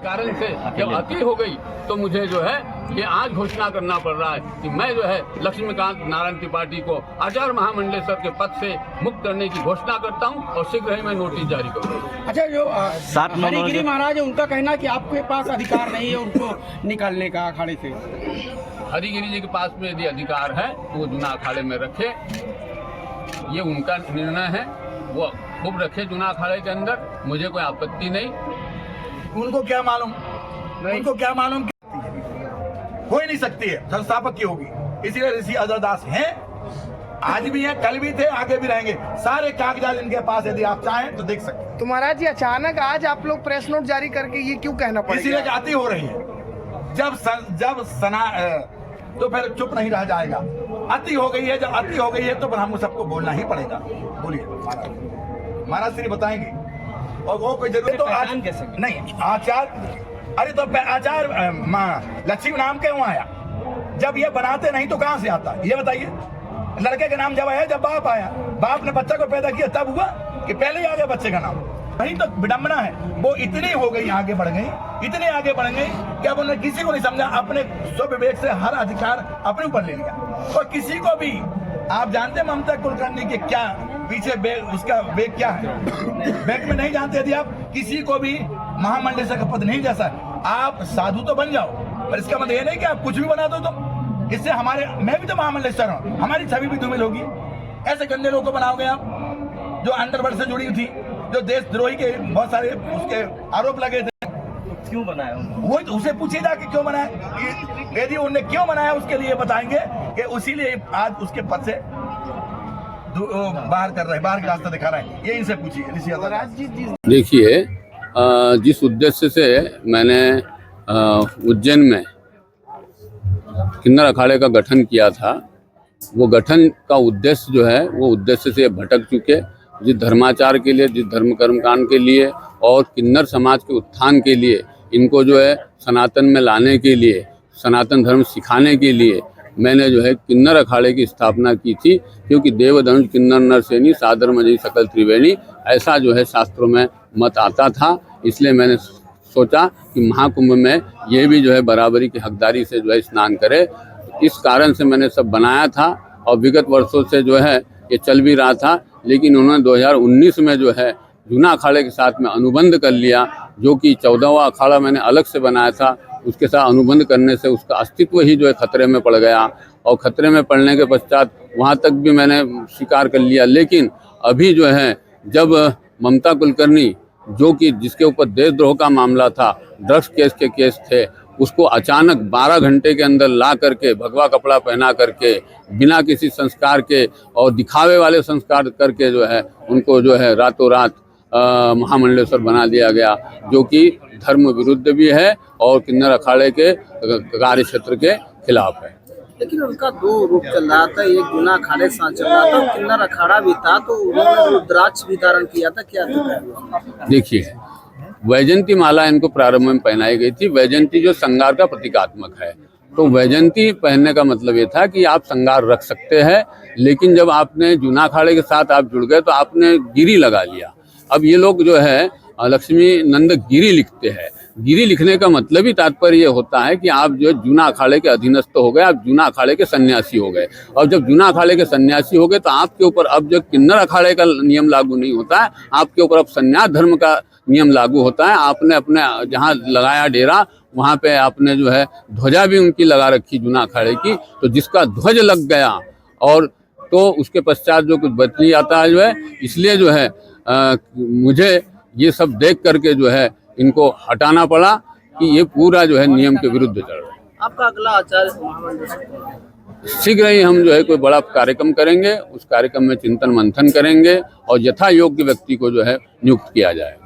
कारण से जब अति हो गई तो मुझे जो है ये आज घोषणा करना पड़ रहा है कि मैं जो है लक्ष्मीकांत नारायण त्रिपाठी को आचार्य महामंडलेश्वर के पद से मुक्त करने की घोषणा करता हूं और शीघ्र ही मैं नोटिस जारी करूंगा। अच्छा, जो हरिगिरी महाराज है उनका कहना है कि आपके पास अधिकार नहीं है उनको निकालने का अखाड़े से। हरिगिरी जी के पास में यदि अधिकार है तो वो जूना अखाड़े में रखे, ये उनका निर्णय है, वो खूब रखे जूना अखाड़े के अंदर, मुझे कोई आपत्ति नहीं। उनको क्या मालूम, उनको क्या मालूम हो ही नहीं सकती है, संस्थापक की होगी। इसीलिए ऋषि अजरदास हैं, आज भी हैं, कल भी थे, आगे भी रहेंगे। सारे कागजात इनके पास, यदि आप चाहें तो देख सकते हैं। तो महाराज जी अचानक आज आप लोग प्रेस नोट जारी करके ये क्यों कहना पड़ेगा? इसीलिए अति हो रही है। जब सना तो फिर चुप नहीं रह जाएगा। अति हो गई है, जब अति हो गई है तो फिर हमको सबको बोलना ही पड़ेगा। बोलिए महाराज श्री बताएंगे। और वो कोई जरूरत तो आज नहीं आचार्य, अरे तो आचार्य लक्ष्मी नाम क्यों आया? जब ये बनाते नहीं तो कहां से आता, ये बताइए। लड़के का नाम जब आया, जब बाप आया, बाप ने बच्चा को पैदा किया तब हुआ कि पहले ही आ गया बच्चे का नाम? वही तो विडंबना है। वो इतनी हो गई, आगे बढ़ गई, इतने आगे बढ़ गई कि अब उन्होंने किसी को नहीं समझा, अपने स्वविवेक से हर अधिकार अपने ऊपर ले लिया। और किसी को भी, आप जानते हैं ममता कुलकर्णी के क्या पीछे उसका वेग क्या है? वेग में नहीं जानते। यदि आप किसी को भी महामंडलेश्वर का पद नहीं जैसा, आप साधु तो बन जाओ, पर इसका मतलब ये नहीं कि आप कुछ भी बना दो। तो इससे मैं भी तो महामंडलेश्वर हूँ, हमारी छवि भी धूमिल होगी। ऐसे गंदे लोगों को बनाओगे आप, जो अंडरवर्ल्ड से जुड़ी थी, जो देशद्रोही के बहुत सारे उसके आरोप लगे थे। क्यों बनाया? वो तो उसे पूछिएगा कि क्यों बनाया। यदि उन्होंने क्यों बनाया उसके लिए बताएंगे कि उसीलिए आज उसके पद से बाहर कर रहे हैं, बाहर का रास्ता दिखा रहे हैं। ये इनसे पूछिए ऋषि अजरदास जी। देखिए, जिस उद्देश्य से मैंने उज्जैन में किन्नर अखाड़े का गठन किया था, वो गठन का उद्देश्य जो है वो उद्देश्य से भटक चुके। जिस धर्माचार के लिए, जिस धर्म कर्मकांड के लिए और किन्नर समाज के उत्थान के लिए, इनको जो है सनातन में लाने के लिए, सनातन धर्म सिखाने के लिए मैंने जो है किन्नर अखाड़े की स्थापना की थी। क्योंकि देवधनुष किन्नर नरसेनी सादर मजी सकल त्रिवेणी, ऐसा जो है शास्त्रों में मत आता था। इसलिए मैंने सोचा कि महाकुंभ में ये भी जो है बराबरी की हकदारी से जो है स्नान करे। इस कारण से मैंने सब बनाया था और विगत वर्षों से जो है ये चल भी रहा था। लेकिन उन्होंने 2019 में जो है जूना अखाड़े के साथ में अनुबंध कर लिया, जो कि 14वां अखाड़ा मैंने अलग से बनाया था। उसके साथ अनुबंध करने से उसका अस्तित्व ही जो है खतरे में पड़ गया और खतरे में पड़ने के पश्चात वहाँ तक भी मैंने स्वीकार कर लिया। लेकिन अभी जो है जब ममता कुलकर्णी, जो कि जिसके ऊपर देशद्रोह का मामला था, ड्रग्स के केस थे, उसको अचानक 12 घंटे के अंदर ला करके भगवा कपड़ा पहना करके, बिना किसी संस्कार के और दिखावे वाले संस्कार करके जो है उनको जो है रातों रात महामंडलेश्वर बना दिया गया, जो कि धर्म विरुद्ध भी है और किन्नर अखाड़े के कार्य क्षेत्र के खिलाफ है। लेकिन उनका दो रूप चल रहा था, एक जूना अखाड़े साथ चल रहा था, किन्नर अखाड़ा भी था, तो उन्होंने रुद्राक्ष भी धारण किया था। क्या देखिए, वैजंती माला इनको प्रारंभ में पहनाई गई थी। वैजंती जो श्रृंगार का प्रतीकात्मक है, तो वैजंती पहनने का मतलब ये था कि आप श्रृंगार रख सकते हैं। लेकिन जब आपने जूना अखाड़े के साथ आप जुड़ गए तो आपने गिरी लगा लिया। अब ये लोग जो है लक्ष्मी नंद गिरी लिखते हैं। गिरी लिखने का मतलब ही तात्पर्य ये होता है कि आप जो जूना अखाड़े के अधीनस्थ हो गए, आप जूना अखाड़े के सन्यासी हो गए। और जब जूना अखाड़े के सन्यासी हो गए तो आपके ऊपर अब जो किन्नर अखाड़े का नियम लागू नहीं होता है, आपके ऊपर अब सन्यास धर्म का नियम लागू होता है। आपने अपने जहाँ लगाया डेरा, वहाँ पे आपने जो है ध्वजा भी उनकी लगा रखी जूना अखाड़े की, तो जिसका ध्वज लग गया और तो उसके पश्चात जो कुछ बच नहीं आता है जो है। इसलिए जो है मुझे ये सब देख करके जो है इनको हटाना पड़ा कि ये पूरा जो है नियम के विरुद्ध चल रहा है। आपका अगला आचार्य शीघ्र ही हम जो है कोई बड़ा कार्यक्रम करेंगे, उस कार्यक्रम में चिंतन मंथन करेंगे और यथा योग्य व्यक्ति को जो है नियुक्त किया जाएगा।